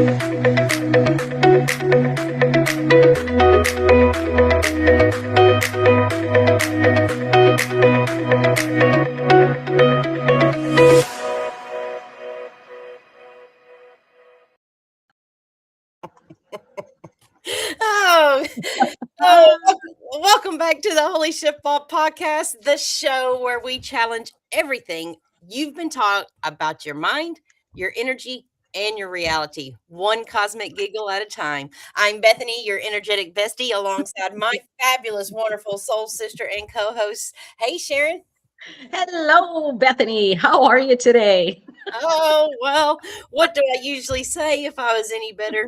Oh, welcome back to the Holy Shiftball podcast, the show where we challenge everything you've been taught about your mind, your energy, and your reality, one cosmic giggle at a time. I'm Bethany, your energetic bestie, alongside my fabulous, wonderful soul sister and co-host. Hey, Sharon. Hello, Bethany. How are you today? Oh, well, what do I usually say if I was any better?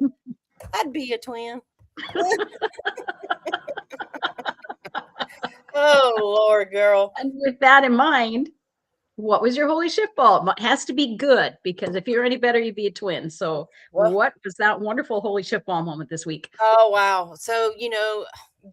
I'd be a twin. Oh, Lord, girl. And with that in mind, what was your holy shift ball? It has to be good, because if you're any better, you'd be a twin. So Well, what was that wonderful holy shift ball moment this week? oh, wow. So,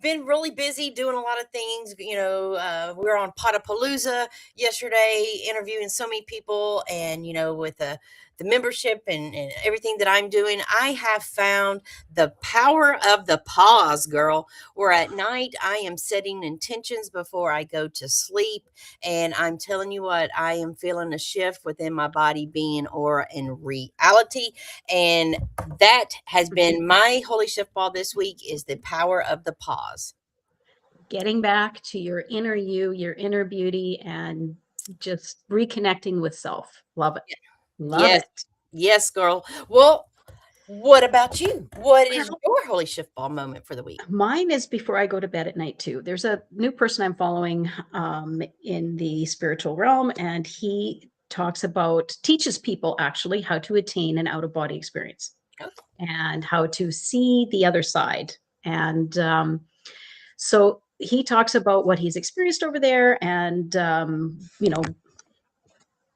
been really busy doing a lot of things. We were on Potapalooza yesterday, interviewing so many people, and with the membership and everything that I'm doing, I have found the power of the pause, girl. Where at night I am setting intentions before I go to sleep, and I'm telling you what, I am feeling a shift within my body, being or in reality, and that has been my holy shift ball this week, is the power of the pause. Getting back to your inner you, your inner beauty, and just reconnecting with self. Love it. Love Yes. it. Yes, girl. Well, what about you? What is Well, your holy shift ball moment for the week? mine is before I go to bed at night too. There's a new person I'm following in the spiritual realm, and he teaches people actually how to attain an out-of-body experience Oh, and how to see the other side. And so he talks about what he's experienced over there, and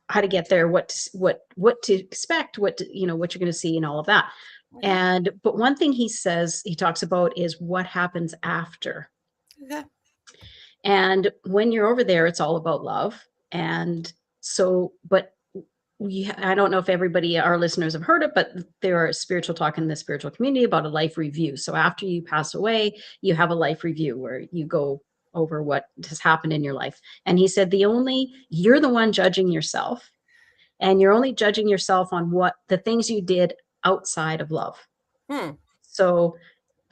how to get there, what to expect, what you're going to see, and all of that. okay. But one thing he talks about is what happens after. Okay. And when you're over there, it's all about love. And so, but I don't know if our listeners have heard it, but there are spiritual talk in the spiritual community about a life review. So after you pass away, you have a life review where you go over what has happened in your life. And he said, you're the one judging yourself, and you're only judging yourself on what the things you did outside of love. Hmm. So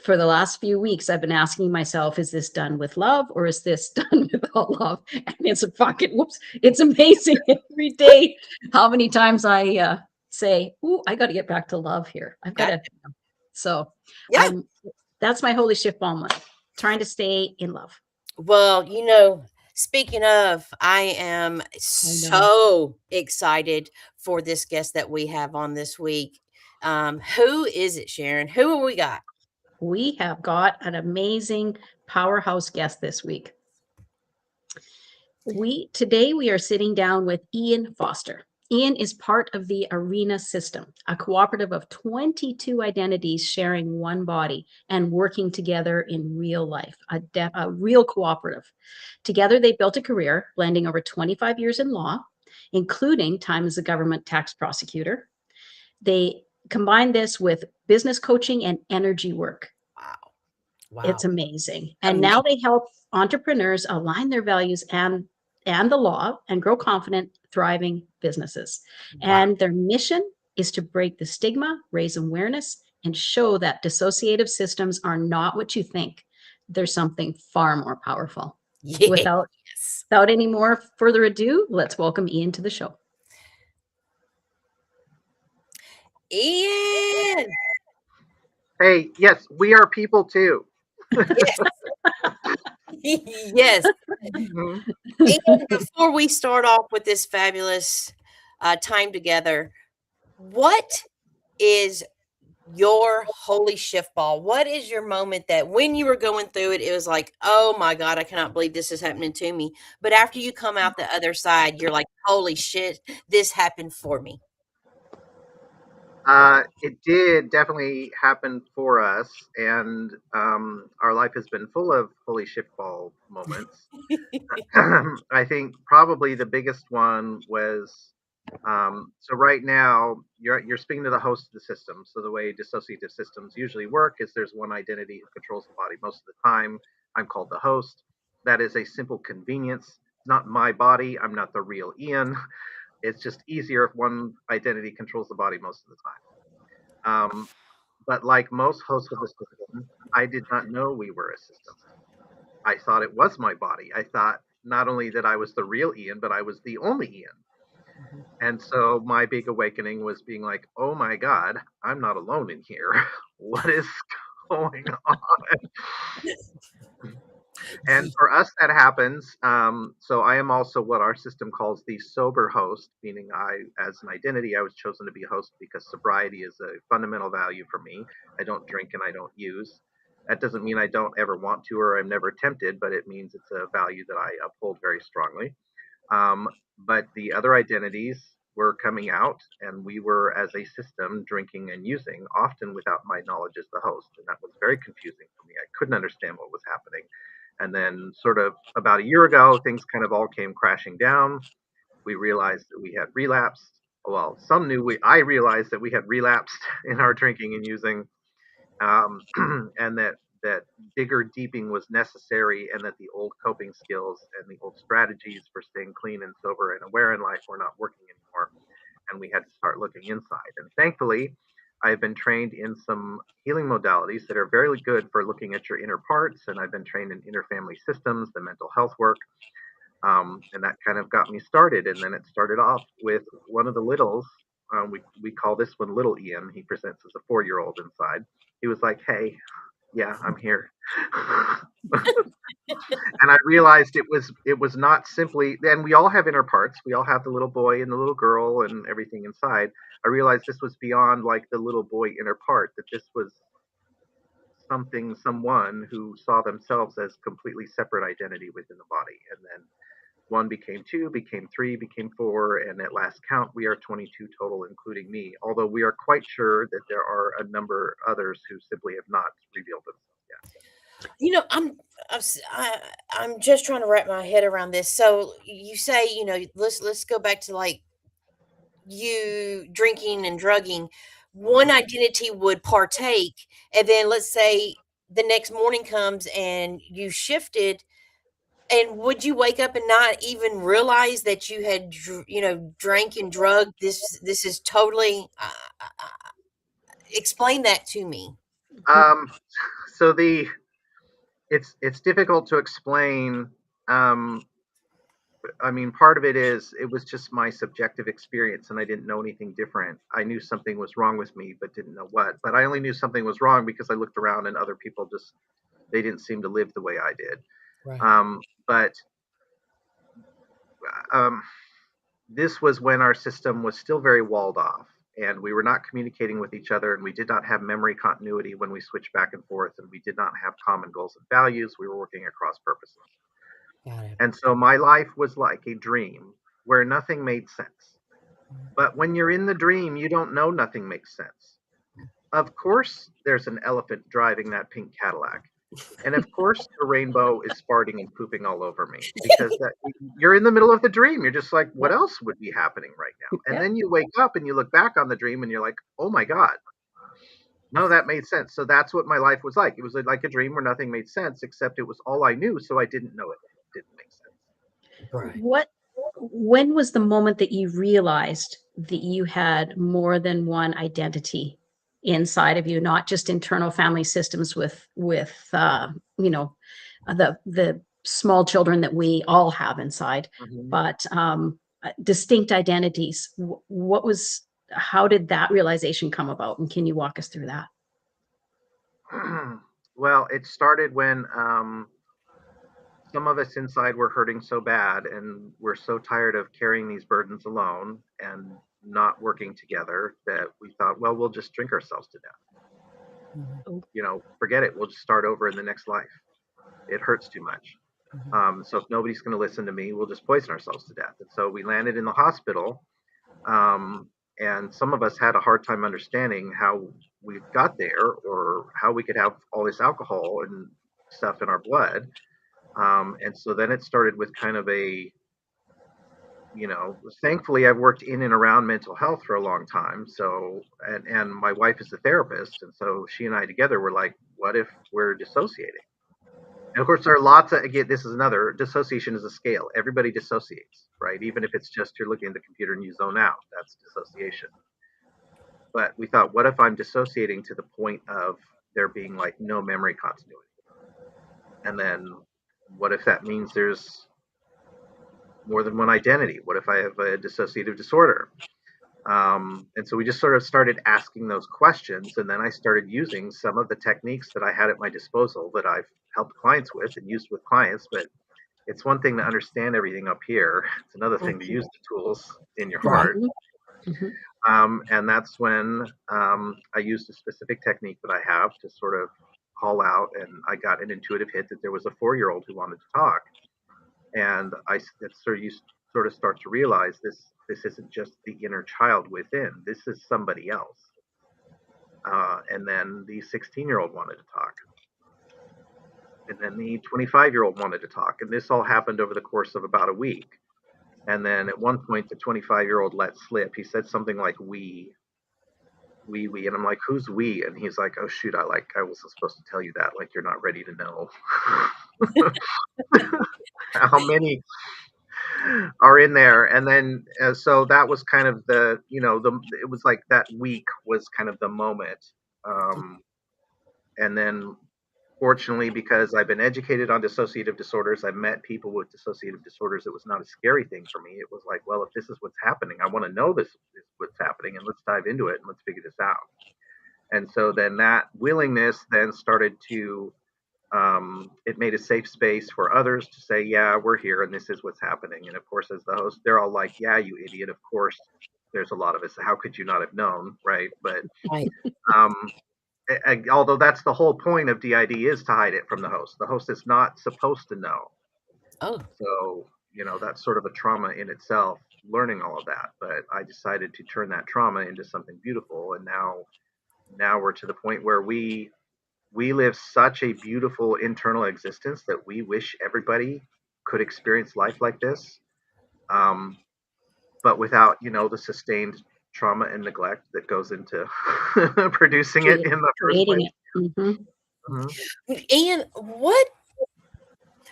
for the last few weeks, I've been asking myself, is this done with love or is this done without love? And it's amazing every day how many times I say, ooh, I got to get back to love here. I've got to. So Yeah. that's my holy shift moment, trying to stay in love. Well, speaking of, I am so excited for this guest that we have on this week. Who is it, Sharon? Who have we got? We have got an amazing powerhouse guest this week. Today we are sitting down with Ian Foster. Ian is part of the Arena System, a cooperative of 22 identities sharing one body and working together in real life, a real cooperative. Together, they built a career, blending over 25 years in law, including time as a government tax prosecutor. They combine this with business coaching and energy work. Wow. Wow. It's amazing. And now they help entrepreneurs align their values and the law and grow confident, thriving businesses. Wow. And their mission is to break the stigma, raise awareness, and show that dissociative systems are not what you think. There's something far more powerful. Yes. Without any more further ado, let's welcome Ian to the show. Ian. Hey, yes, we are people too. Yes. Yes. Mhm. And before we start off with this fabulous time together, what is your holy shift ball? What is your moment that when you were going through it, it was like, oh my God, I cannot believe this is happening to me. But after you come out the other side, you're like, holy shit, this happened for me. It did definitely happen for us, and our life has been full of holy shift ball moments. I think probably the biggest one was So right now, you're speaking to the host of the system. So the way dissociative systems usually work is there's one identity who controls the body most of the time. I'm called the host. That is a simple convenience. It's not my body. I'm not the real Ian. It's just easier if one identity controls the body most of the time. But like most hosts of the system, I did not know we were a system. I thought it was my body. I thought not only that I was the real Ian, but I was the only Ian. And so my big awakening was being like, oh my God, I'm not alone in here. What is going on? And for us, that happens. So I am also what our system calls the sober host, meaning I, as an identity, I was chosen to be a host because sobriety is a fundamental value for me. I don't drink and I don't use. That doesn't mean I don't ever want to or I'm never tempted, but it means it's a value that I uphold very strongly. But the other identities were coming out, and we were, as a system, drinking and using, often without my knowledge as the host. And that was very confusing for me. I couldn't understand what was happening. And then, sort of about a year ago, things kind of all came crashing down. We realized that we had relapsed. Well, some knew I realized that we had relapsed in our drinking and using, and that bigger deeping was necessary, and that the old coping skills and the old strategies for staying clean and sober and aware in life were not working anymore, and we had to start looking inside. And thankfully, I've been trained in some healing modalities that are very good for looking at your inner parts, and I've been trained in interfamily systems, the mental health work, and that kind of got me started. And then it started off with one of the littles. We call this one Little Ian. He presents as a 4-year-old inside. He was like, "Hey, yeah, I'm here." And I realized it was not simply. And we all have inner parts. We all have the little boy and the little girl and everything inside. I realized this was beyond like the little boy inner part. That this was someone who saw themselves as completely separate identity within the body. And then one became two, became three, became four, and at last count, we are 22 total, including me. Although we are quite sure that there are a number others who simply have not revealed themselves yet. You know, I'm s- I, I'm just trying to wrap my head around this. So you say, let's go back to like you drinking and drugging. One identity would partake, and then let's say the next morning comes and you shifted. And would you wake up and not even realize that you had, drank and drugged? This is totally. Explain that to me. Um, so it's difficult to explain. Um, I mean, part of it is it was just my subjective experience, and I didn't know anything different. I knew something was wrong with me, but didn't know what. But I only knew something was wrong because I looked around and other people just they didn't seem to live the way I did. Right. But um, this was when our system was still very walled off, and we were not communicating with each other, and we did not have memory continuity when we switched back and forth, and we did not have common goals and values. We were working across purposes. Got it. And so my life was like a dream where nothing made sense. But when you're in the dream, you don't know nothing makes sense. Of course, there's an elephant driving that pink Cadillac. And of course, the rainbow is farting and pooping all over me because you're in the middle of the dream. You're just like, what else would be happening right now? And then you wake up and you look back on the dream and you're like, oh my God, none of that made sense. So that's what my life was like. It was like a dream where nothing made sense, except it was all I knew. So I didn't know it didn't make sense. Right. When was the moment that you realized that you had more than one identity inside of you, not just internal family systems with the small children that we all have inside, Mm-hmm. but distinct identities? How did that realization come about, and can you walk us through that? Well, it started when some of us inside were hurting so bad and we're so tired of carrying these burdens alone and not working together that we thought, well, we'll just drink ourselves to death. Forget it. We'll just start over in the next life. It hurts too much. So if nobody's going to listen to me, we'll just poison ourselves to death. And so we landed in the hospital. And some of us had a hard time understanding how we got there or how we could have all this alcohol and stuff in our blood. And so then it started with kind of a thankfully I've worked in and around mental health for a long time. So, and my wife is a therapist. And so she and I together were like, what if we're dissociating? And of course, there are lots of, again, this is another, dissociation is a scale. Everybody dissociates, right? Even if it's just you're looking at the computer and you zone out, that's dissociation. But we thought, what if I'm dissociating to the point of there being like no memory continuity? And then what if that means there's more than one identity? What if I have a dissociative disorder? And so we just sort of started asking those questions. And then I started using some of the techniques that I had at my disposal that I've helped clients with and used with clients. But it's one thing to understand everything up here, it's another thing to use the tools in your Right. heart. And that's when I used a specific technique that I have to sort of call out. And I got an intuitive hit that there was a 4-year-old who wanted to talk. And you sort of start to realize this isn't just the inner child within. This is somebody else. And then the 16-year-old wanted to talk. And then the 25-year-old wanted to talk. And this all happened over the course of about a week. And then at one point, the 25-year-old let slip. He said something like, we. And I'm like, who's we? And he's like, oh, shoot, I wasn't supposed to tell you that. Like, you're not ready to know. How many are in there? And then so that was kind of it was like that week was kind of the moment. And then fortunately, because I've been educated on dissociative disorders, I've met people with dissociative disorders. It was not a scary thing for me. It was like, well, if this is what's happening, I want to know this is what's happening, and let's dive into it and let's figure this out. And so then that willingness then started to it made a safe space for others to say, yeah, we're here and this is what's happening. And of course, as the host, they're all like, yeah, you idiot. Of course, there's a lot of us. How could you not have known? Right. But Right. although that's the whole point of DID is to hide it from the host. The host is not supposed to know. Oh, So, that's sort of a trauma in itself, learning all of that. But I decided to turn that trauma into something beautiful. And now we're to the point where we live such a beautiful internal existence that we wish everybody could experience life like this, but without the sustained trauma and neglect that goes into producing it in the first Creating place. it. and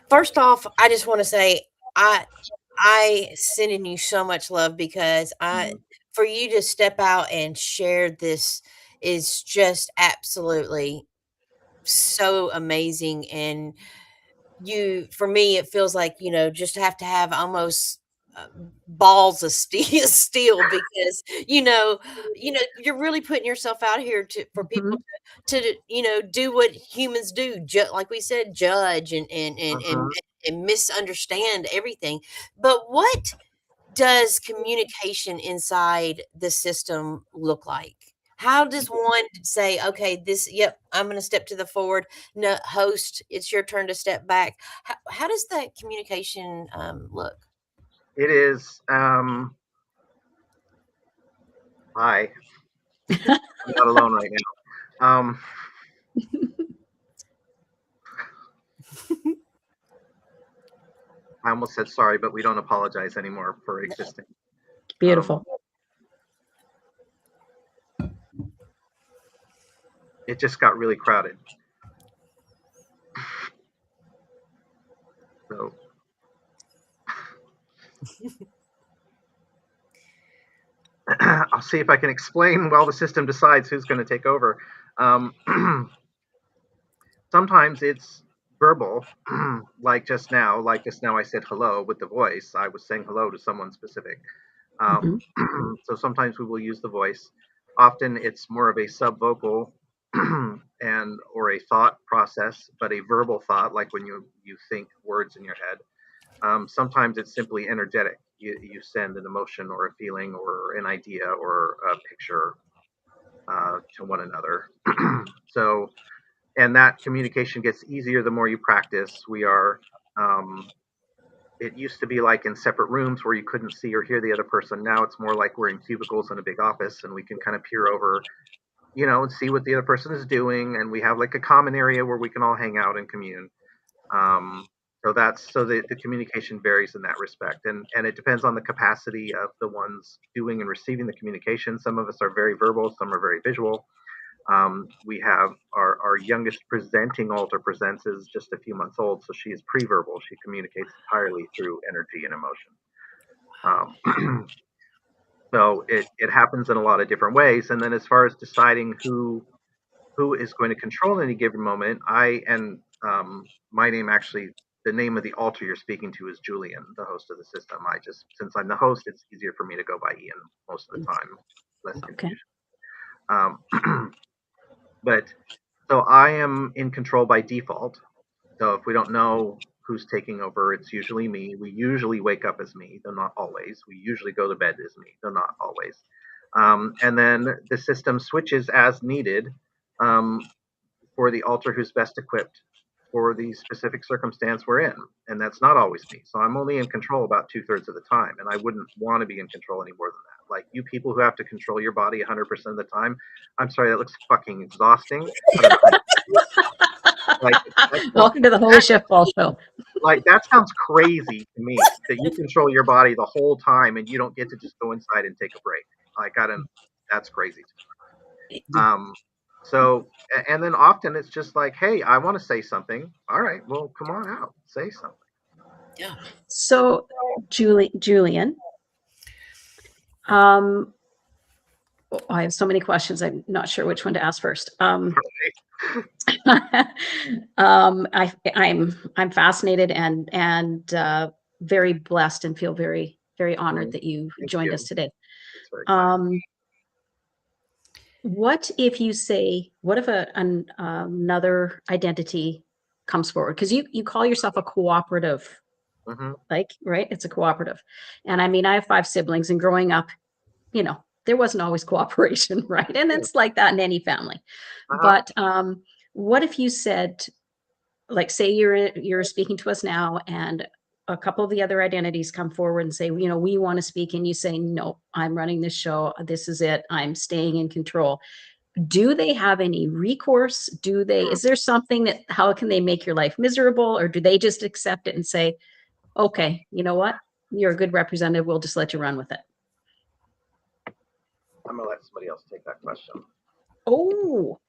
first off, I just want to say I sending you so much love because for you to step out and share this is just absolutely so amazing. And for me, it feels like, just have to have almost balls of steel because, you're really putting yourself out here for people to do what humans do, like we said, judge and misunderstand everything. But what does communication inside the system look like? How does one say, okay, I'm going to step to the forward. No, host, it's your turn to step back. How does that communication look? It is. Hi. I'm not alone right now. I almost said sorry, but we don't apologize anymore for existing. Beautiful. It just got really crowded. So I'll see if I can explain while the system decides who's going to take over. Sometimes it's verbal, like just now. Like just now, I said hello with the voice. I was saying hello to someone specific. So sometimes we will use the voice. Often it's more of a subvocal or a thought process, but a verbal thought, like when you think words in your head. Sometimes it's simply energetic. You send an emotion or a feeling or an idea or a picture to one another. So, and that communication gets easier the more you practice. It used to be like in separate rooms where you couldn't see or hear the other person. Now it's more like we're in cubicles in a big office and we can kind of peer over, and see what the other person is doing. And we have like a common area where we can all hang out and commune. So the communication varies in that respect, and it depends on the capacity of the ones doing and receiving the communication. Some of us are very verbal, some are very visual. We have our youngest presenting alter presents is just a few months old, so she is pre-verbal. She communicates entirely through energy and emotion. So it happens in a lot of different ways. And then as far as deciding who is going to control any given moment, my name actually, the name of the alter you're speaking to is Julian, the host of the system. Since I'm the host, it's easier for me to go by Ian most of the time, less confusion. But so I am in control by default. So if we don't know who's taking over, it's usually me. We usually wake up as me, though not always. We usually go to bed as me, though not always. And then the system switches as needed for the alter who's best equipped for the specific circumstance we're in. And that's not always me. So I'm only in control about 2/3 of the time. And I wouldn't want to be in control any more than that. Like you people who have to control your body 100% of the time, I'm sorry, that looks fucking exhausting. Like, Welcome to the Holy Shiftballs show. Like that sounds crazy to me that you control your body the whole time and you don't get to just go inside and take a break. That's crazy to me. So, and then often it's just like, hey, I want to say something. All right, well, come on out, say something. Yeah. So, Julian, I have so many questions. I'm not sure which one to ask first. I'm fascinated and very blessed and feel very, very honored that you joined us today. What if you say, what if another identity comes forward? Because you call yourself a cooperative, like, right? It's a cooperative. And I mean, I have 5 siblings, and growing up, there wasn't always cooperation, right? And it's like that in any family. But what if you said, like, say you're speaking to us now, and a couple of the other identities come forward and say, we want to speak, and you say, no, I'm running this show. This is it. I'm staying in control. Do they have any recourse? Is there something how can they make your life miserable, or do they just accept it and say, okay, you know what? You're a good representative. We'll just let you run with it. I'm going to let somebody else take that question. Oh.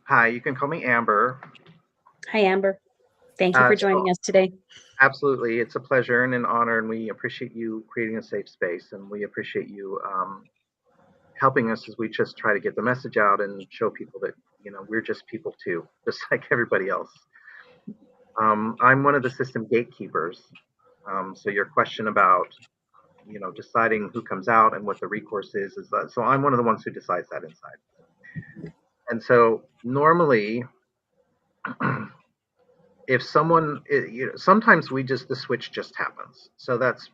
Hi, you can call me Amber. Hi, Amber. Thank you for joining us today. Absolutely. It's a pleasure and an honor, and we appreciate you creating a safe space, and we appreciate you helping us as we just try to get the message out and show people that, we're just people too, just like everybody else. I'm one of the system gatekeepers. So your question about, deciding who comes out and what the recourse is that, so I'm one of the ones who decides that inside. And so normally, if someone, sometimes the switch just happens. So that's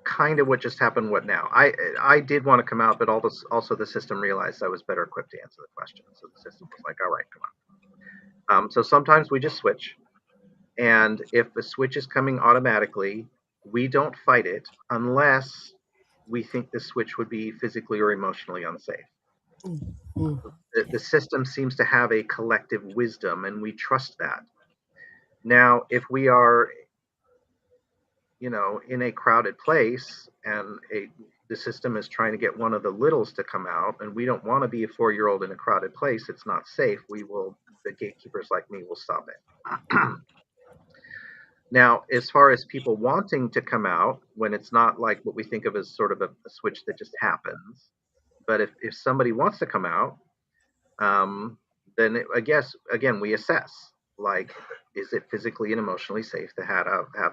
kind of what just happened. What now? I did want to come out, but also the system realized I was better equipped to answer the question. So the system was like, all right, come on. So sometimes we just switch. And if the switch is coming automatically, we don't fight it unless we think the switch would be physically or emotionally unsafe. The system seems to have a collective wisdom, and we trust that. Now, if we are, in a crowded place and the system is trying to get one of the littles to come out, and we don't want to be a 4-year-old in a crowded place, it's not safe, the gatekeepers like me will stop it. Now, as far as people wanting to come out, when it's not like what we think of as sort of a switch that just happens, but if somebody wants to come out, then I guess, again, we assess, like, is it physically and emotionally safe to have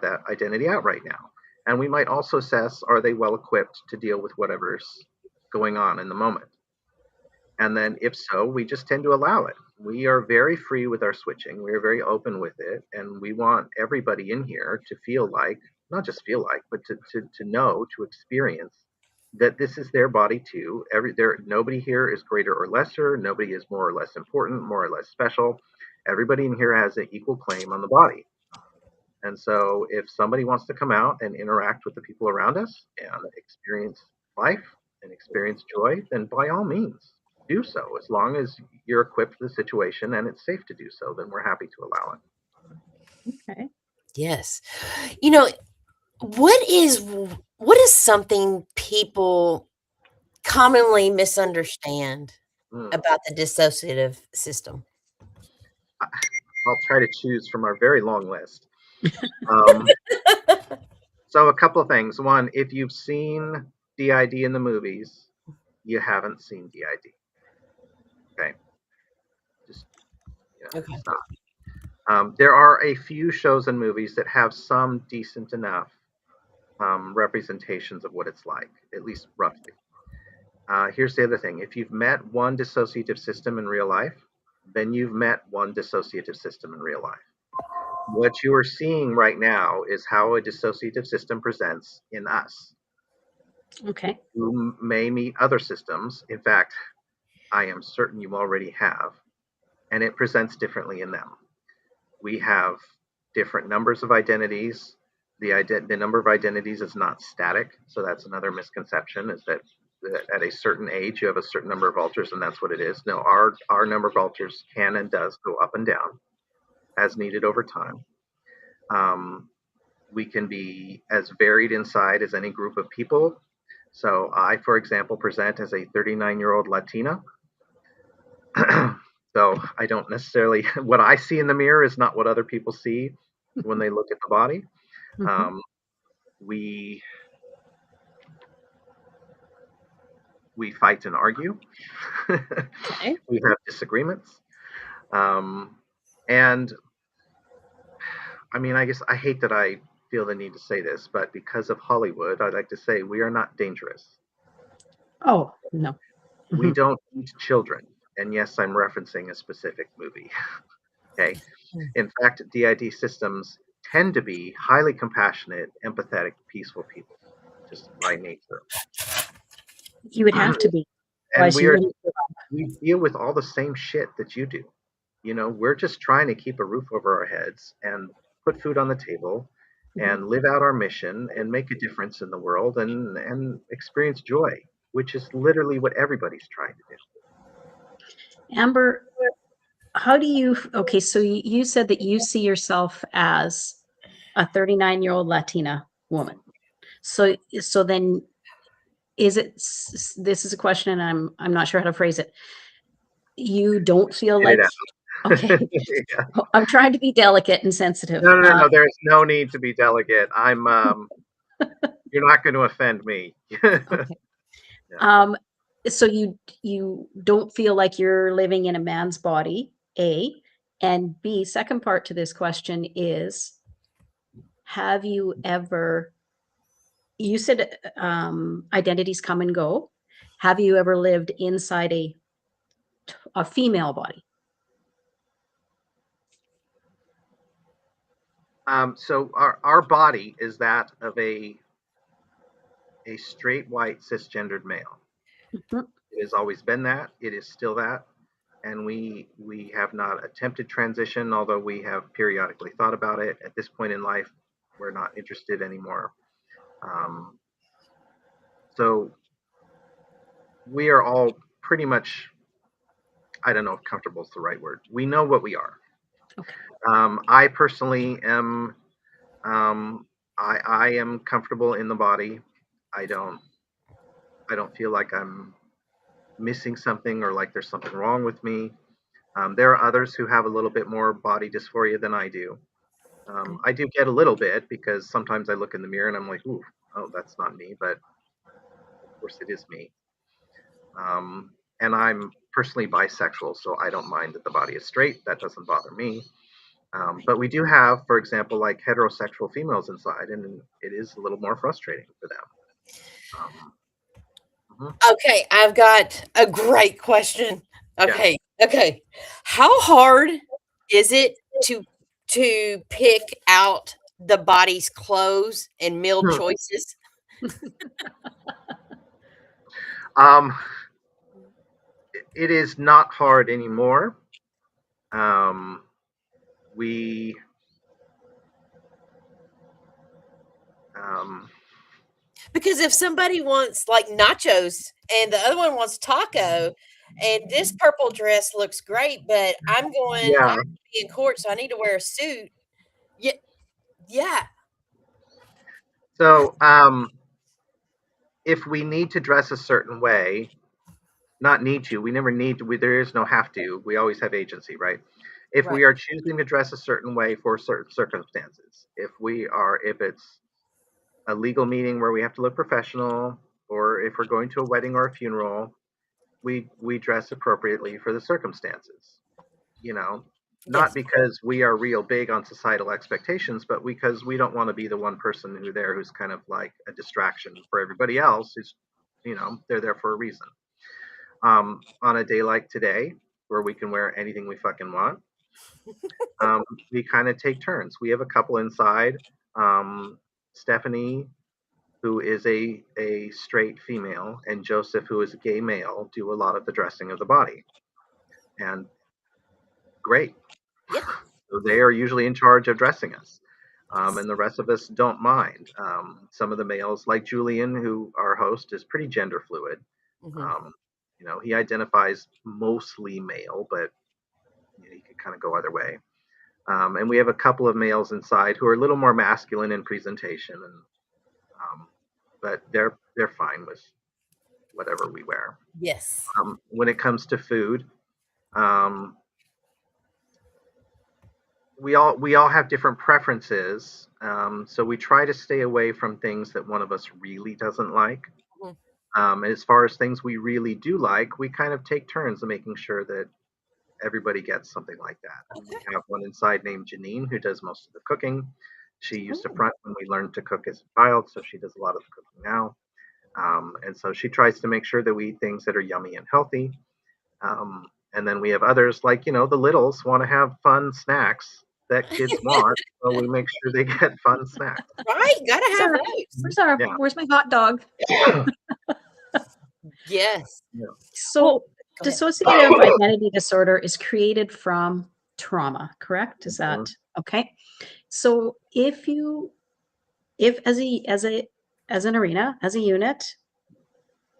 that identity out right now? And we might also assess, are they well equipped to deal with whatever's going on in the moment? And then if so, we just tend to allow it. We are very free with our switching. We are very open with it. And we want everybody in here to feel like, not just feel like, but to know, to experience that this is their body too. Nobody here is greater or lesser. Nobody is more or less important, more or less special. Everybody in here has an equal claim on the body. And so if somebody wants to come out and interact with the people around us and experience life and experience joy, then by all means do so. As long as you're equipped for the situation and it's safe to do so, then we're happy to allow it. Okay. Yes. What is something people commonly misunderstand about the dissociative system? I'll try to choose from our very long list. So a couple of things. One, if you've seen DID in the movies, you haven't seen DID. Okay. Just Okay. stop. There are a few shows and movies that have some decent enough representations of what it's like, at least roughly. Here's the other thing. If you've met one dissociative system in real life, then you've met one dissociative system in real life. What you are seeing right now is how a dissociative system presents in us. Okay. You may meet other systems. In fact, I am certain you already have, and it presents differently in them. We have different numbers of identities. The number of identities is not static, so that's another misconception, is that at a certain age you have a certain number of alters and that's what it is. No, our number of alters can and does go up and down as needed over time. We can be as varied inside as any group of people. So I, for example, present as a 39-year-old Latina. So I don't necessarily, what I see in the mirror is not what other people see when they look at the body. We fight and argue. Okay. We have disagreements. And I mean, I guess I hate that I feel the need to say this, but because of Hollywood, I'd like to say we are not dangerous. Oh, no. We don't eat children. And yes, I'm referencing a specific movie. Okay. In fact, DID systems tend to be highly compassionate, empathetic, peaceful people, just by nature. You would have to be. And we deal with all the same shit that you do. You know, we're just trying to keep a roof over our heads and put food on the table and live out our mission and make a difference in the world and experience joy, which is literally what everybody's trying to do. Amber, how do you, okay, so you said that you see yourself as a 39-year-old Latina woman. So then is it, this is a question and I'm not sure how to phrase it. You don't feel like, okay, yeah. I'm trying to be delicate and sensitive. No, there's no need to be delicate. I'm, you're not going to offend me. Okay. Yeah. So you don't feel like you're living in a man's body, A, and B, second part to this question is, have you ever, you said identities come and go. Have you ever lived inside a female body? So our body is that of a straight, white, cisgendered male. It has always been that. It is still that. And we have not attempted transition, although we have periodically thought about it. At this point in life, we're not interested anymore. So we are all pretty much, I don't know if comfortable is the right word. We know what we are. Okay. I personally am, I am comfortable in the body. I don't feel like I'm missing something or like there's something wrong with me. There are others who have a little bit more body dysphoria than I do. I do get a little bit because sometimes I look in the mirror and I'm like, ooh, oh, that's not me, but of course it is me. And I'm personally bisexual, so I don't mind that the body is straight. That doesn't bother me. But we do have, for example, like heterosexual females inside, and it is a little more frustrating for them. Okay, I've got a great question. Okay, yeah. Okay. How hard is it to pick out the body's clothes and meal choices? It is not hard anymore. we Because if somebody wants like nachos and the other one wants taco, and this purple dress looks great, but I'm yeah. to be in court, so I need to wear a suit. Yeah, yeah, So if we need to dress a certain way, not need to, we never need to. There is no have to. We always have agency, right? If right. we are choosing to dress a certain way for certain circumstances, if it's a legal meeting where we have to look professional, or if we're going to a wedding or a funeral, we dress appropriately for the circumstances. You know, not Yes. because we are real big on societal expectations, but because we don't want to be the one person who's kind of like a distraction for everybody else who's, they're there for a reason. On a day like today, where we can wear anything we fucking want, we kind of take turns. We have a couple inside. Stephanie, who is a straight female, and Joseph, who is a gay male, do a lot of the dressing of the body. And great. Yeah. So they are usually in charge of dressing us. And the rest of us don't mind. Some of the males, like Julian, who our host, is pretty gender fluid. Mhm. He identifies mostly male, but he could kind of go either way. And we have a couple of males inside who are a little more masculine in presentation, but they're fine with whatever we wear. Yes. When it comes to food, um, we all have different preferences, so we try to stay away from things that one of us really doesn't like. Mhm. And as far as things we really do like, we kind of take turns in making sure that everybody gets something like that. Okay. We have one inside named Janine who does most of the cooking. She used to front when we learned to cook as a child, so she does a lot of the cooking now. And so she tries to make sure that we eat things that are yummy and healthy. And then we have others like, the littles want to have fun snacks that kids want. So we make sure they get fun snacks. Right. Gotta have those. Where's my hot dog? Yes. Yeah. So Go ahead. dissociative identity disorder is created from trauma, correct? Is that okay? So if as an arena, as a unit,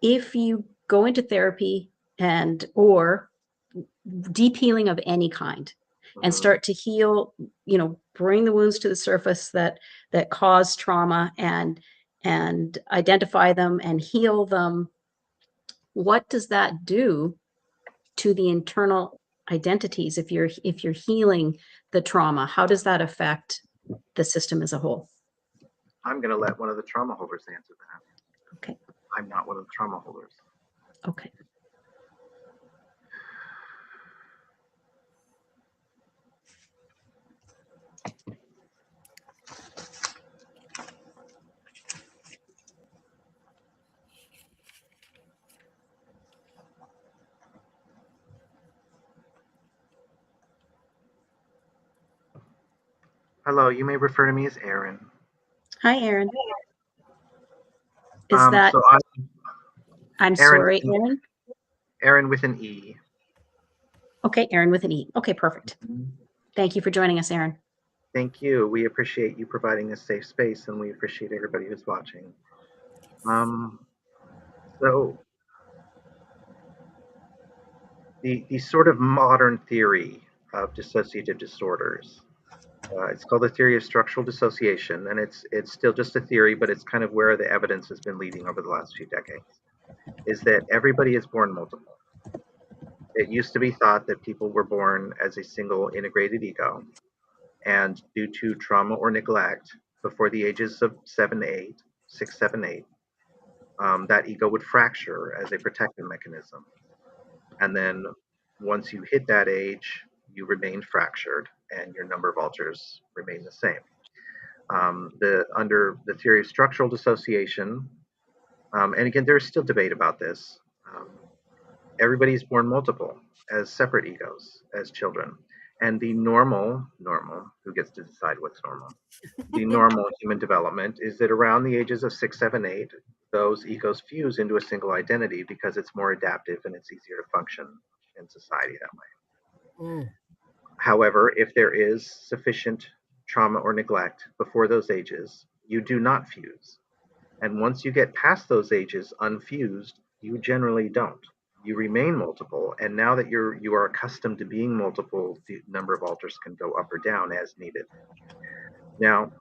if you go into therapy or deep healing of any kind and start to heal, bring the wounds to the surface that cause trauma and identify them and heal them, what does that do to the internal identities if you're healing the trauma? How does that affect the system as a whole? I'm going to let one of the trauma holders answer that. Okay. I'm not one of the trauma holders. Okay. Hello, you may refer to me as Aaron. Hi, Aaron. Is that? So I'm Aaron, sorry, Aaron. Aaron with an E. Okay, Aaron with an E. Okay, perfect. Thank you for joining us, Aaron. Thank you. We appreciate you providing a safe space, and we appreciate everybody who's watching. So the sort of modern theory of dissociative disorders, it's called the theory of structural dissociation, and it's still just a theory, but it's kind of where the evidence has been leading over the last few decades, is that everybody is born multiple. It used to be thought that people were born as a single integrated ego, and due to trauma or neglect before the ages of 7 to 8, 6, 7, 8, that ego would fracture as a protective mechanism. And then once you hit that age, you remain fractured and your number of alters remain the same. Under the theory of structural dissociation, and again, there's still debate about this, everybody's born multiple as separate egos as children. And the normal, who gets to decide what's normal? The normal human development is that around the ages of 6, 7, 8, those egos fuse into a single identity because it's more adaptive and it's easier to function in society that way. However, if there is sufficient trauma or neglect before those ages, you do not fuse. And once you get past those ages unfused, you generally don't. You remain multiple, and now that you are accustomed to being multiple, the number of alters can go up or down as needed. Now,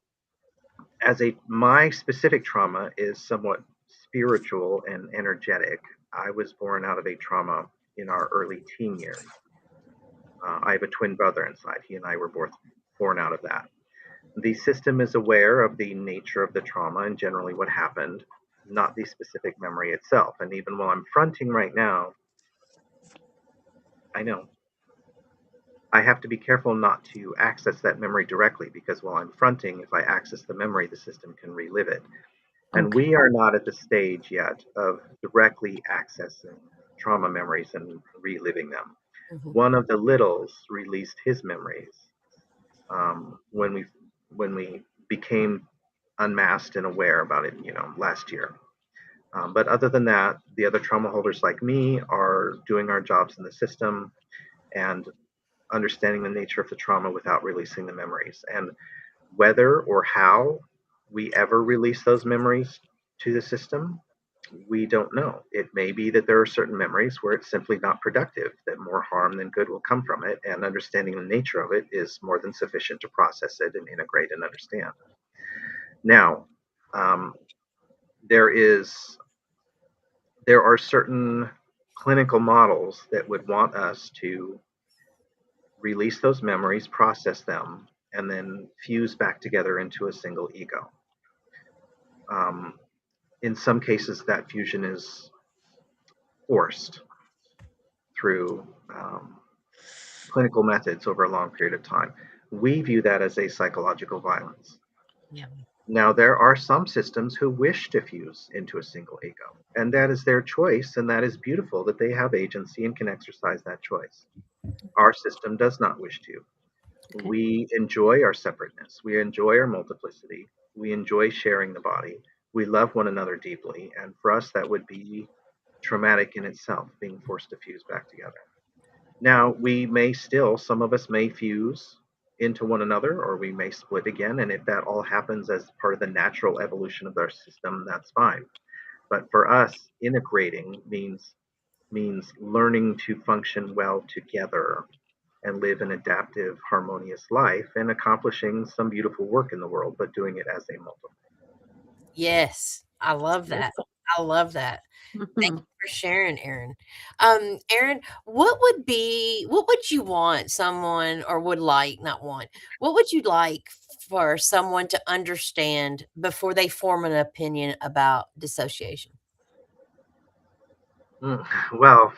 my specific trauma is somewhat spiritual and energetic. I was born out of a trauma in our early teen years. I have a twin brother inside. He and I were both born out of that. The system is aware of the nature of the trauma and generally what happened, not the specific memory itself. And even while I'm fronting right now, I know I have to be careful not to access that memory directly, because while I'm fronting, if I access the memory, the system can relive it. And Okay. we are not at the stage yet of directly accessing trauma memories and reliving them. Mhm. One of the littles released his memories when we became unmasked and aware about it, last year. But other than that, the other trauma holders like me are doing our jobs in the system and understanding the nature of the trauma without releasing the memories. And whether or how we ever release those memories to the system, we don't know. It may be that there are certain memories where it's simply not productive, that more harm than good will come from it, and understanding the nature of it is more than sufficient to process it and integrate and understand. Now, um, there are certain clinical models that would want us to release those memories, process them, and then fuse back together into a single ego. Um, in some cases, that fusion is forced through clinical methods over a long period of time. We view that as a psychological violence. Yeah. Now, there are some systems who wish to fuse into a single ego, and that is their choice, and that is beautiful that they have agency and can exercise that choice. Our system does not wish to. Okay. We enjoy our separateness, we enjoy our multiplicity, we enjoy sharing the body, we love one another deeply, and for us, that would be traumatic in itself, being forced to fuse back together. Now, some of us may fuse into one another, or we may split again. And if that all happens as part of the natural evolution of our system, that's fine. But for us, integrating means learning to function well together and live an adaptive, harmonious life and accomplishing some beautiful work in the world, but doing it as a multiple. Yes, I love that. Beautiful. I love that. Thank Mhm. you for sharing, Aaron. Aaron, what would you want someone or would like, not want, what would you like for someone to understand before they form an opinion about dissociation? Well,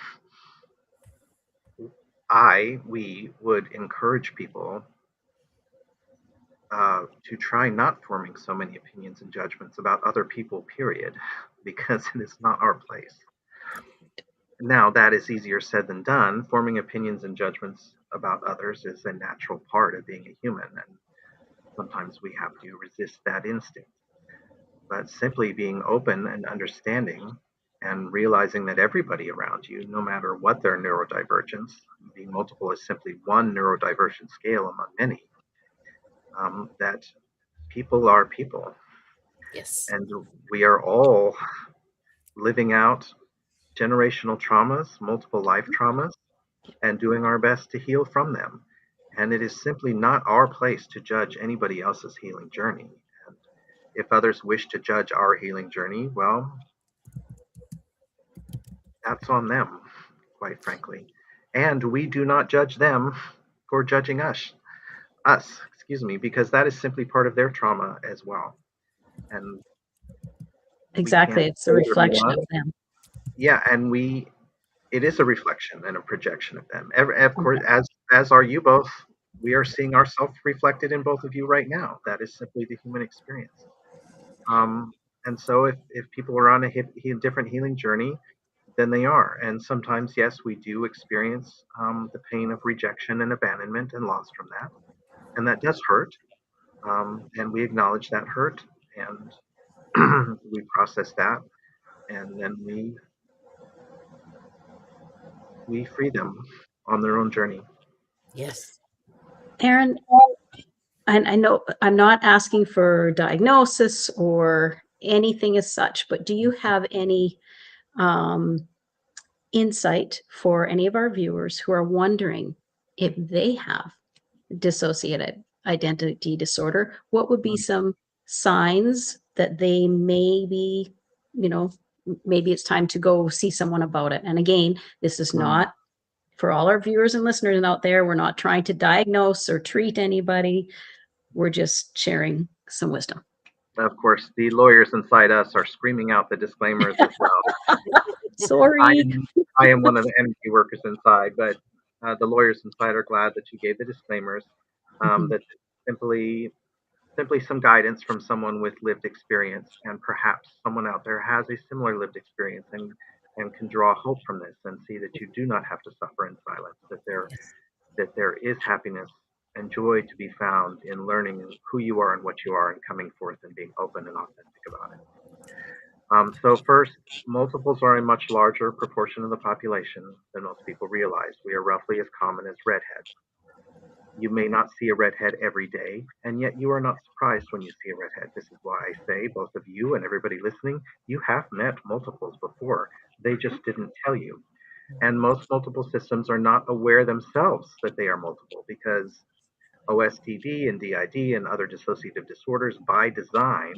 we would encourage people to try not forming so many opinions and judgments about other people, period, because it is not our place. Now, that is easier said than done. Forming opinions and judgments about others is a natural part of being a human, and sometimes we have to resist that instinct. But simply being open and understanding and realizing that everybody around you, no matter what their neurodivergence, being multiple is simply one neurodivergent scale among many, that people are people. Yes. And we are all living out generational traumas, multiple life traumas, and doing our best to heal from them. And it is simply not our place to judge anybody else's healing journey. And if others wish to judge our healing journey, well, that's on them, quite frankly. And we do not judge them for judging us, because that is simply part of their trauma as well. And we can't Exactly. It's a say reflection everyone. of them. Yeah, and it is a reflection and a projection of them. Of course, Yeah. as are you both. We are seeing ourselves reflected in both of you right now. That is simply the human experience. Um, and so, if people are on a different healing journey, then they are. And sometimes, yes, we do experience the pain of rejection and abandonment and loss from that, and that does hurt. And we acknowledge that hurt, and we process that, and then we free them on their own journey. Yes. Aaron, and I know I'm not asking for diagnosis or anything as such, but do you have any insight for any of our viewers who are wondering if they have dissociative identity disorder? What would be some signs that they maybe, maybe it's time to go see someone about it? And again, this is not for all our viewers and listeners out there. We're not trying to diagnose or treat anybody. We're just sharing some wisdom. Of course, the lawyers inside us are screaming out the disclaimers as well. Sorry. I am one of the energy workers inside, but the lawyers inside are glad that you gave the disclaimers. That simply some guidance from someone with lived experience, and perhaps someone out there has a similar lived experience and can draw hope from this and see that you do not have to suffer in silence, that there is happiness and joy to be found in learning who you are and what you are and coming forth and being open and authentic about it. So first, multiples are a much larger proportion of the population than most people realize. We are roughly as common as redheads. You may not see a redhead every day, and yet you are not surprised when you see a redhead. This is why I say, both of you and everybody listening, you have met multiples before. They just didn't tell you. And most multiple systems are not aware themselves that they are multiple, because OSTD and DID and other dissociative disorders by design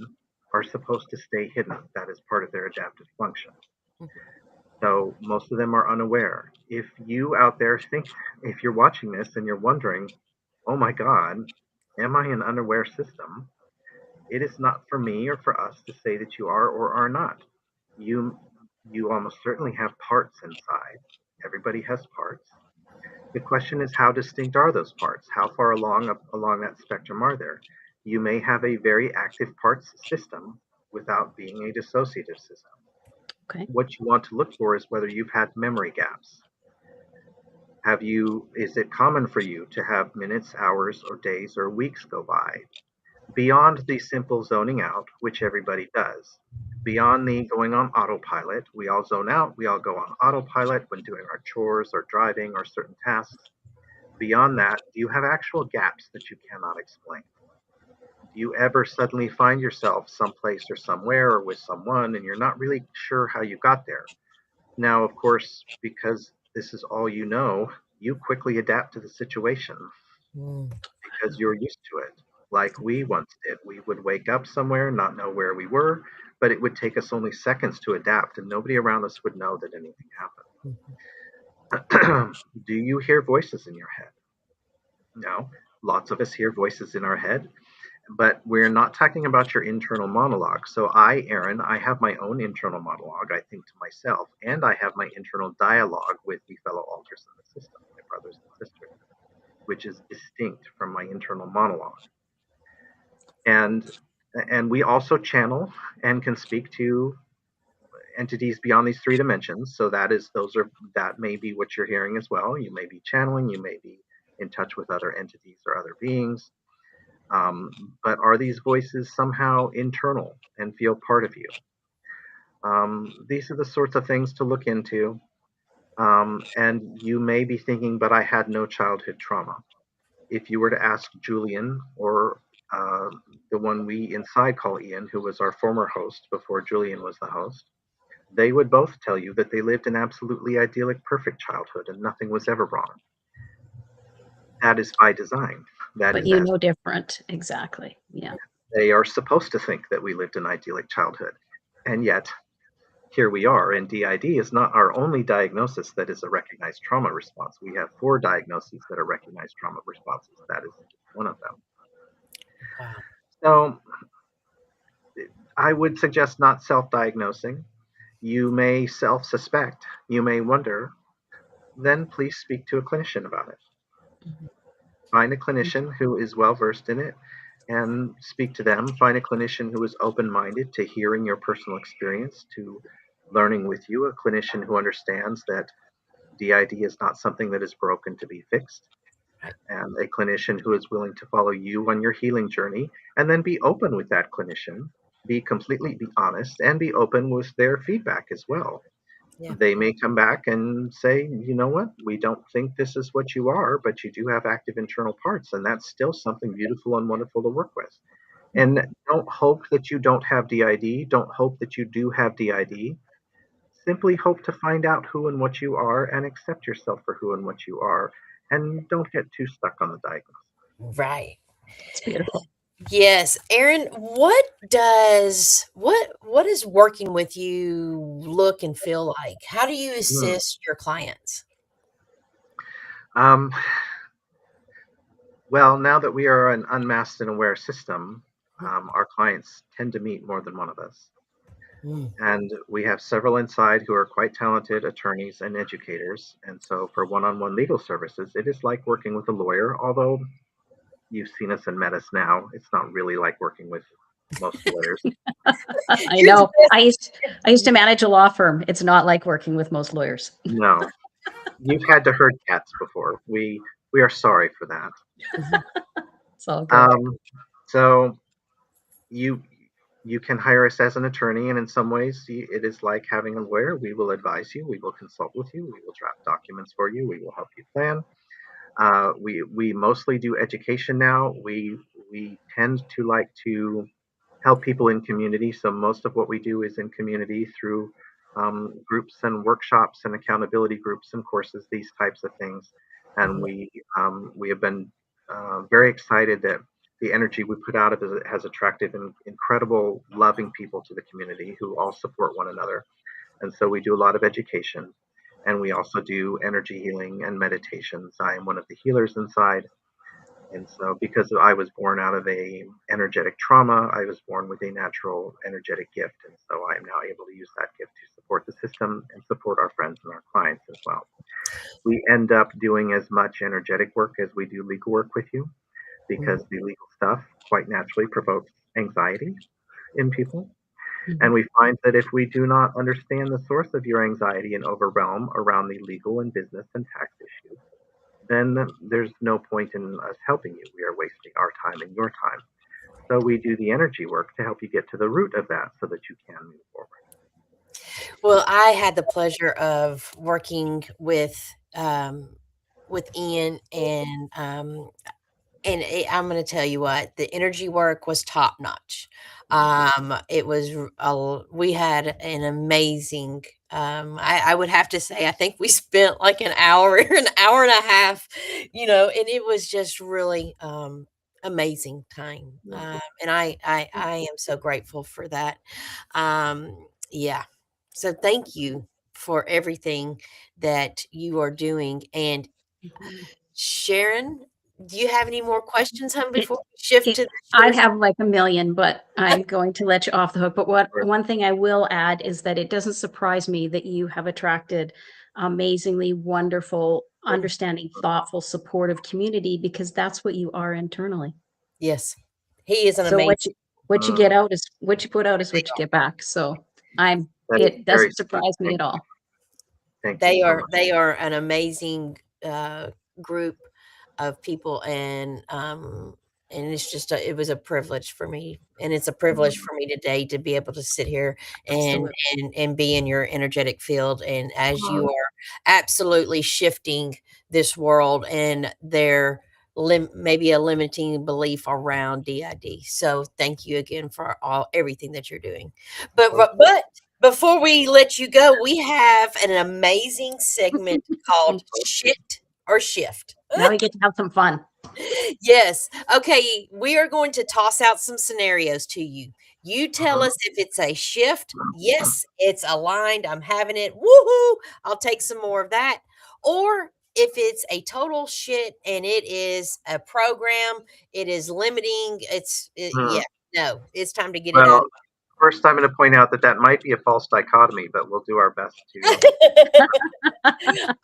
are supposed to stay hidden. That is part of their adaptive function. So most of them are unaware. If you out there think, if you're watching this and you're wondering, oh my God, am I an unaware system? It is not for me or for us to say that you are or are not. You almost certainly have parts inside. Everybody has parts. The question is, how distinct are those parts? How far along that spectrum are there? You may have a very active parts system without being a dissociative system. Okay. What you want to look for is whether you've had memory gaps. Is it common for you to have minutes, hours, or days, or weeks go by beyond the simple zoning out, which everybody does? Beyond the going on autopilot, we all zone out, we all go on autopilot when doing our chores or driving or certain tasks. Beyond that, do you have actual gaps that you cannot explain? Do you ever suddenly find yourself someplace or somewhere or with someone and you're not really sure how you got there? Now, of course, because this is all you know, you quickly adapt to the situation because you're used to it. Like we once did. We would wake up somewhere, not know where we were, but it would take us only seconds to adapt, and nobody around us would know that anything happened. Do you hear voices in your head? No. Lots of us hear voices in our head, but we're not talking about your internal monologue. So Aaron, I have my own internal monologue. I think to myself, and I have my internal dialogue with the fellow alters in the system, my brothers and sisters, which is distinct from my internal monologue. And we also channel and can speak to entities beyond these three dimensions. So that may be what you're hearing as well. You may be channeling, you may be in touch with other entities or other beings. But are these voices somehow internal and feel part of you? These are the sorts of things to look into. And you may be thinking, but I had no childhood trauma. If you were to ask Julian or the one we inside call Ian, who was our former host before Julian was the host, they would both tell you that they lived an absolutely idyllic, perfect childhood and nothing was ever wrong. That is by design. But you know different. Exactly. Yeah. They are supposed to think that we lived an idyllic childhood. And yet, here we are, and DID is not our only diagnosis that is a recognized trauma response. We have 4 diagnoses that are recognized trauma responses. That is one of them. Wow. So I would suggest not self-diagnosing. You may self-suspect. You may wonder. Then please speak to a clinician about it. Find a clinician who is well-versed in it and speak to them. Find a clinician who is open-minded to hearing your personal experience, to learning with you, a clinician who understands that DID is not something that is broken to be fixed, and a clinician who is willing to follow you on your healing journey, and then be open with that clinician, be honest, and be open with their feedback as well. Yeah. They may come back and say, you know what, we don't think this is what you are, but you do have active internal parts, and that's still something beautiful and wonderful to work with. And don't hope that you don't have DID. Don't hope that you do have DID. Simply hope to find out who and what you are and accept yourself for who and what you are. And don't get too stuck on the diagnosis. Right. It's beautiful. Yes, Aaron, what is working with you look and feel like? How do you Hmm. assist your clients? Um, well, now that we are an unmasked and aware system, our clients tend to meet more than one of us. Mm. And we have several inside who are quite talented attorneys and educators. And so, for one on one legal services, it is like working with a lawyer, although you've seen us and met us now. It's not really like working with most lawyers. I You're the know. best. I used to manage a law firm. It's not like working with most lawyers. No, you've had to herd cats before. We are sorry for that. It's all good. Um, so you you can hire us as an attorney, and in some ways, it is like having a lawyer. We will advise you. We will consult with you. We will draft documents for you. We will help you plan. We mostly do education now. We tend to like to help people in community. So most of what we do is in community through groups and workshops and accountability groups and courses, these types of things. And we have been very excited that the energy we put out of it has attracted incredible, loving people to the community who all support one another. And so we do a lot of education, and we also do energy healing and meditations. I am one of the healers inside. And so, because I was born out of a energetic trauma, I was born with a natural energetic gift, and so I am now able to use that gift to support the system and support our friends and our clients as well. We end up doing as much energetic work as we do legal work with you, because the legal stuff quite naturally provokes anxiety in people. And Mhm. we find that if we do not understand the source of your anxiety and overwhelm around the legal and business and tax issues, then there's no point in us helping you. We are wasting our time and your time. So we do the energy work to help you get to the root of that so that you can move forward. Well, I had the pleasure of working with Ian, and I'm gonna tell you what, the energy work was top notch. It was we had an amazing, I would have to say, I think we spent like an hour, an hour and a half, and it was just really amazing time. And I am so grateful for that. Yeah. So thank you for everything that you are doing. And Mhm. Sharon, do you have any more questions, hon, It, before we shift it, to the I short? have like a million, but I'm going to let you off the hook. But Or, one thing I will add is that it doesn't surprise me that you have attracted amazingly wonderful, understanding, thoughtful, supportive community, because that's what you are internally. Yes. He is an So amazing what you get out is what you put out is they what you get back. So that is it very doesn't sweet. surprise me at all. Thank you They so are much. they are an amazing, group of people, and it's just it was a privilege for me, and it's a privilege Mm, for me today to be able to sit here and Absolutely. and be in your energetic field, and as you Oh, are absolutely shifting this world and their maybe a limiting belief around DID. So thank you again for everything that you're doing. But well, but before we let you go, we have an amazing segment called Shit or Shift. now we get to have some fun. Yes. Okay. We are going to toss out some scenarios to you. You tell mhm. us if it's a shift. Yes, it's aligned. I'm having it. Woohoo. I'll take some more of that. Or if it's a total shit and it is a program, it is limiting. Yeah, Hmm. no, it's time to get it out. Well, first I'm going to point out that that might be a false dichotomy, but we'll do our best to.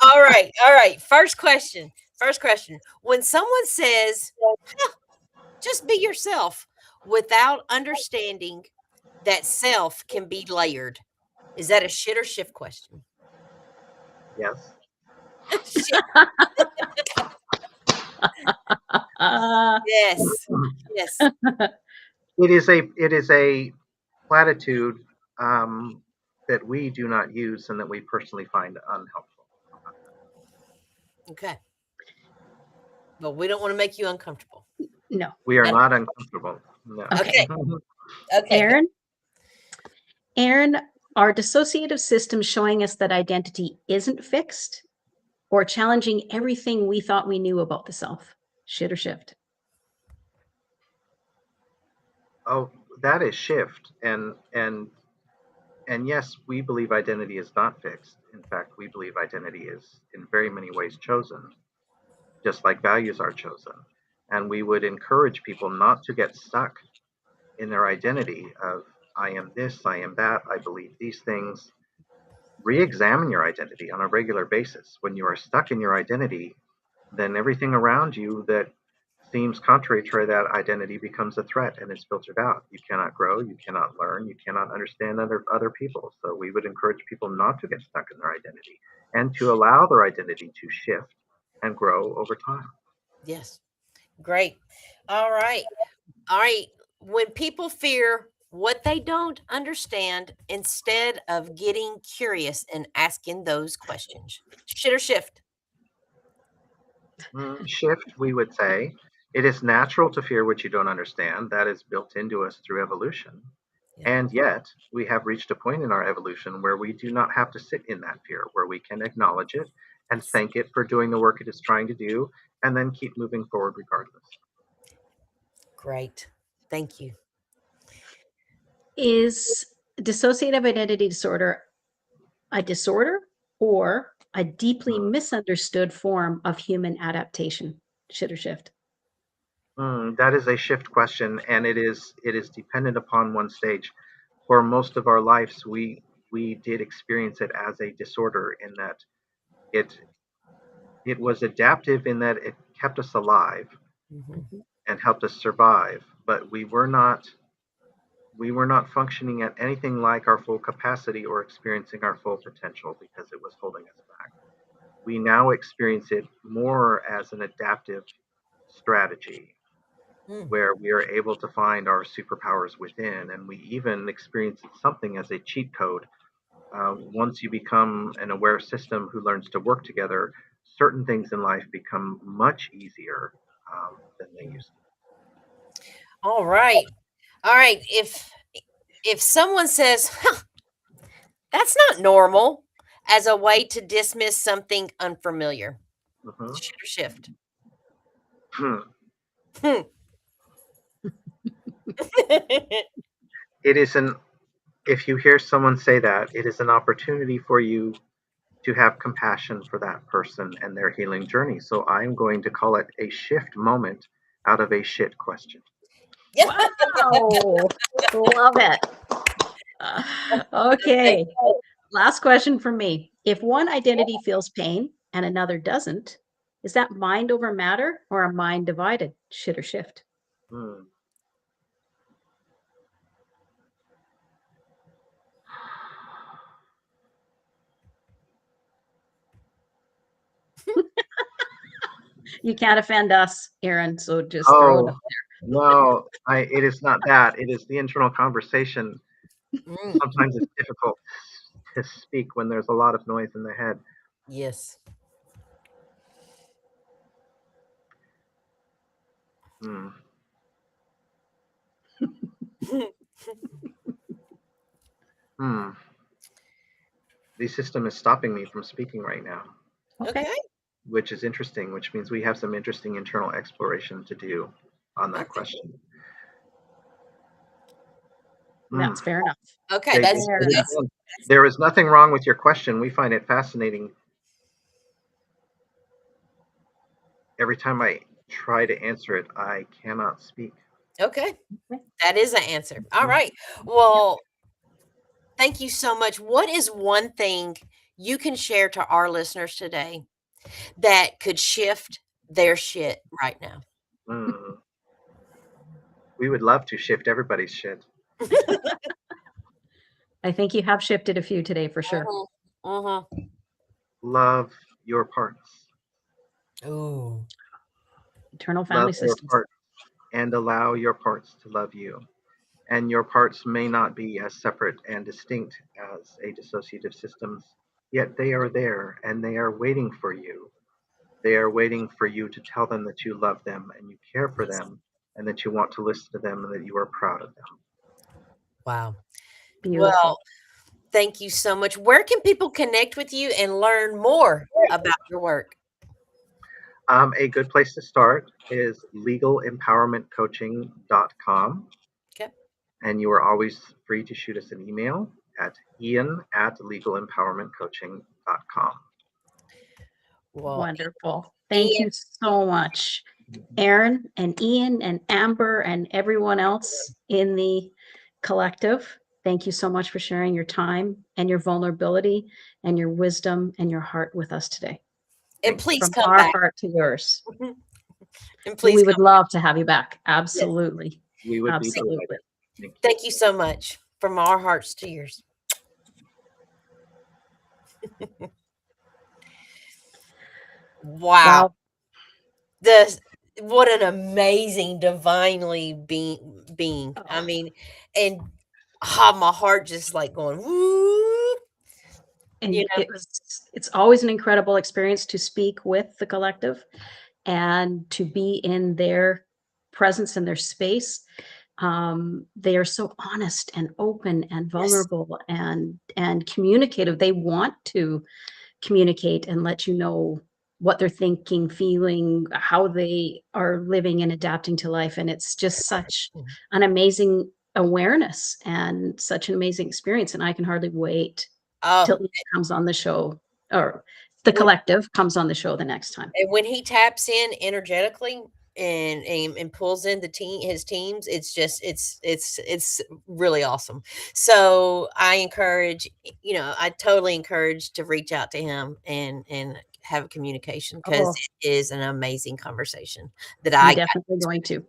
All right. All right. First question. First question. When someone says, just be yourself without understanding that self can be layered. Is that a shit or shift question? Yes. Shit. Uh, Yes. Yes. It is a platitude um, that we do not use and that we personally find unhelpful. Okay. But we don't want to make you uncomfortable. No. We are And- not uncomfortable. No. Okay. Okay. Aaron, are dissociative systems showing us that identity isn't fixed or challenging everything we thought we knew about the self? Shit or shift? Oh, that is shift. And yes, we believe identity is not fixed. In fact, we believe identity is in very many ways chosen, just like values are chosen. And we would encourage people not to get stuck in their identity of I am this, I am that, I believe these things. Re-examine your identity on a regular basis. When you are stuck in your identity, then everything around you that seems contrary to that identity becomes a threat and is filtered out. You cannot grow, you cannot learn, you cannot understand other people. So we would encourage people not to get stuck in their identity and to allow their identity to shift and grow over time. Yes. Great. All right. All right. When people fear what they don't understand instead of getting curious and asking those questions. Shit or shift? Shift, we would say. It is natural to fear what you don't understand. That is built into us through evolution. Yeah. And yet, we have reached a point in our evolution where we do not have to sit in that fear, where we can acknowledge it and thank it for doing the work it is trying to do, and then keep moving forward regardless. Great. Thank you. Is dissociative identity disorder a disorder or a deeply misunderstood form of human adaptation? Shit or shift? That is a shift question, and it is dependent upon one stage. For most of our lives, we did experience it as a disorder in that it was adaptive in that it kept us alive Mhm. and helped us survive, but we were not functioning at anything like our full capacity or experiencing our full potential because it was holding us back. We now experience it more as an adaptive strategy Mm. where we are able to find our superpowers within, and we even experience something as a cheat code. Once you become an aware system who learns to work together, certain things in life become much easier than they used to. All right. All right. If someone says, huh, that's not normal, as a way to dismiss something unfamiliar. Mhm. Shit or shift? Hmm. Hmm. It is an If you hear someone say that, it is an opportunity for you to have compassion for that person and their healing journey. So I'm going to call it a shift moment out of a shit question. Yeah. Wow. Love it. Okay. Last question from me. If one identity feels pain and another doesn't, is that mind over matter or a mind divided? Shit or shift? Hmm. You can't offend us, Aaron, so just throw it Oh, out no, it is not that. It is the internal conversation. Mm, Sometimes it's difficult to speak when there's a lot of noise in the head. yes. Hmm. Hmm. The system is stopping me from speaking right now, there. Okay. which is interesting, which means we have some interesting internal exploration to do on that Okay. question. That's fair enough. Okay. They- That's Fair that's enough. There is nothing wrong with your question. We find it fascinating. Every time I try to answer it, I cannot speak. okay. Okay. That is an answer. All right. Well, thank you so much. What is one thing you can share to our listeners today that could shift their shit right now? Mm. We would love to shift everybody's shit. I think you have shifted a few today for sure. Mm-hmm. Love your parts. Ooh. Internal Love family your systems. parts and allow your parts to love you. and your parts may not be as separate and distinct as a dissociative system's, yet they are there and they are waiting for you. They are waiting for you to tell them that you love them and you care for them and that you want to listen to them and that you are proud of them. Wow. Beautiful. Well, thank you so much. Where can people connect with you and learn more about your work? A good place to start is legalempowermentcoaching.com. Okay. And you are always free to shoot us an email at ian@legalempowermentcoaching.com. Well, Wonderful. Thank you so much, Aaron and Ian and Amber and everyone else in the collective. Thank you so much for sharing your time and your vulnerability and your wisdom and your heart with us today. and please From come our back. heart to yours. And please We would come love to have you back. Absolutely. We would Absolutely. be delighted. Thank you so much. From our hearts to yours. Wow. What an amazing divinely being. I mean, and my heart just like going woo. And You know? it's always an incredible experience to speak with the collective and to be in their presence and their space. They are so honest and open and vulnerable and communicative. They want to communicate and let you know what they're thinking, feeling, how they are living and adapting to life. And it's just such an amazing awareness and such an amazing experience. And I can hardly wait till he comes on the show, or the collective comes on the show the next time. And when he taps in energetically and pulls in his teams, it's just it's really awesome. So I totally encourage to reach out to him and have a communication, because it is an amazing conversation that I'm definitely going to.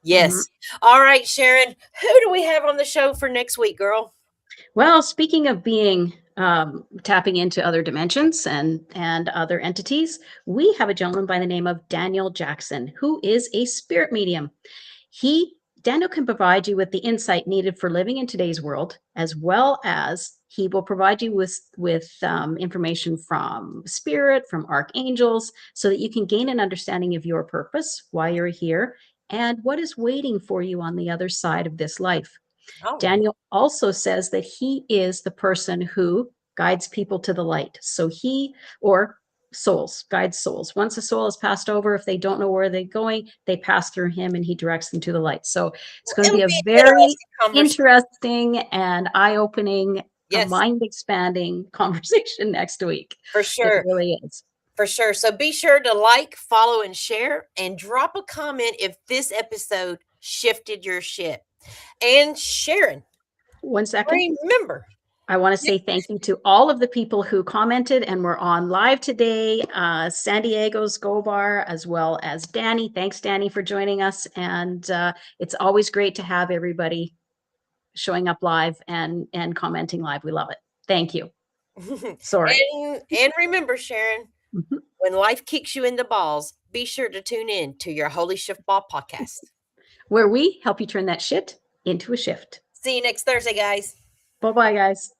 Yes. All right, Sharon, who do we have on the show for next week, girl? Well, speaking of being tapping into other dimensions and other entities, we have a gentleman by the name of Daniel Jackson, who is a spirit medium. Daniel can provide you with the insight needed for living in today's world, as well as he will provide you with information from spirit, from archangels, so that you can gain an understanding of your purpose, why you're here, and what is waiting for you on the other side of this life. Daniel also says that he is the person who guides people to the light. So guides souls. Once a soul has passed over, if they don't know where they're going, they pass through him and he directs them to the light. So it's going to be a very interesting and eye-opening, mind-expanding conversation next week. For sure. It really is. For sure. So be sure to like, follow, and share, and drop a comment if this episode shifted your shit. And Sharon, 1 second. Remember, I want to say thank you to all of the people who commented and were on live today. San Diego's Go Bar, as well as Danny. Thanks, Danny, for joining us. And it's always great to have everybody showing up live and commenting live. We love it. Thank you. Sorry. And remember, Sharon, when life kicks you in the balls, be sure to tune in to your Holy Shiftball podcast, where we help you turn that shit into a shift. See you next Thursday, guys. Bye-bye, guys.